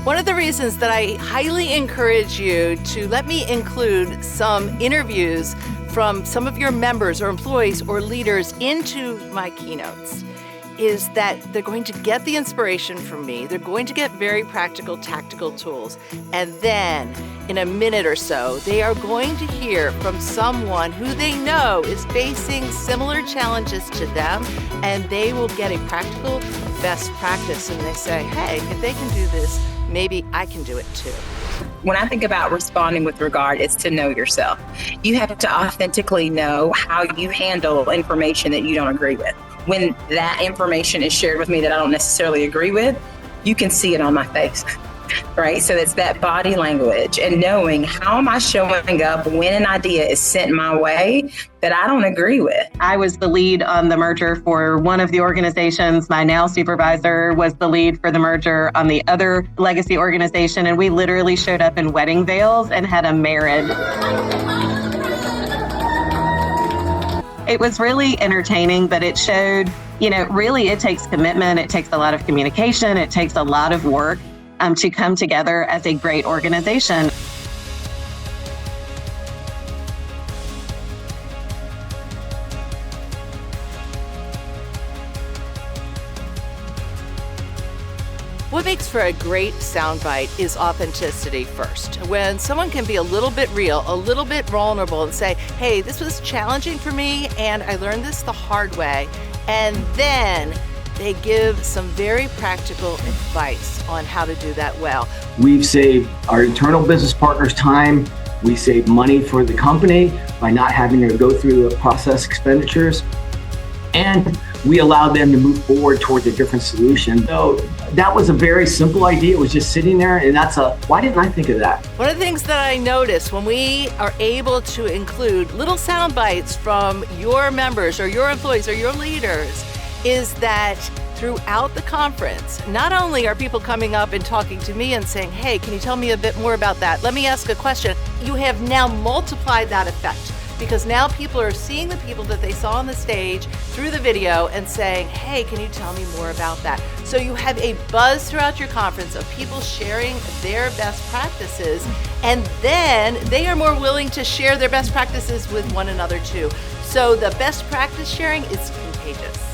One of the reasons that I highly encourage you to let me include some interviews from some of your members or employees or leaders into my keynotes is that they're going to get the inspiration from me. They're going to get very practical, tactical tools. And then in a minute or so, they are going to hear from someone who they know is facing similar challenges to them, and they will get a practical best practice. And they say, hey, if they can do this, maybe I can do it too. When I think about responding with regard, it's to know yourself. You have to authentically know how you handle information that you don't agree with. When that information is shared with me that I don't necessarily agree with, you can see it on my face, right? So it's that body language and knowing how am I showing up when an idea is sent my way that I don't agree with. I was the lead on the merger for one of the organizations. My now supervisor was the lead for the merger on the other legacy organization. And we literally showed up in wedding veils and had a marriage. It was really entertaining, but it showed, really it takes commitment. It takes a lot of communication. It takes a lot of work to come together as a great organization. What makes for a great soundbite is authenticity first. When someone can be a little bit real, a little bit vulnerable and say, hey, this was challenging for me and I learned this the hard way. And then they give some very practical advice on how to do that well. We've saved our internal business partners time. We save money for the company by not having to go through the process expenditures. And we allowed them to move forward towards a different solution. So that was a very simple idea. It was just sitting there, and why didn't I think of that? One of the things that I notice when we are able to include little sound bites from your members or your employees or your leaders is that throughout the conference, not only are people coming up and talking to me and saying, hey, can you tell me a bit more about that? Let me ask a question. You have now multiplied that effect, because now people are seeing the people that they saw on the stage through the video and saying, hey, can you tell me more about that? So you have a buzz throughout your conference of people sharing their best practices, and then they are more willing to share their best practices with one another too. So the best practice sharing is contagious.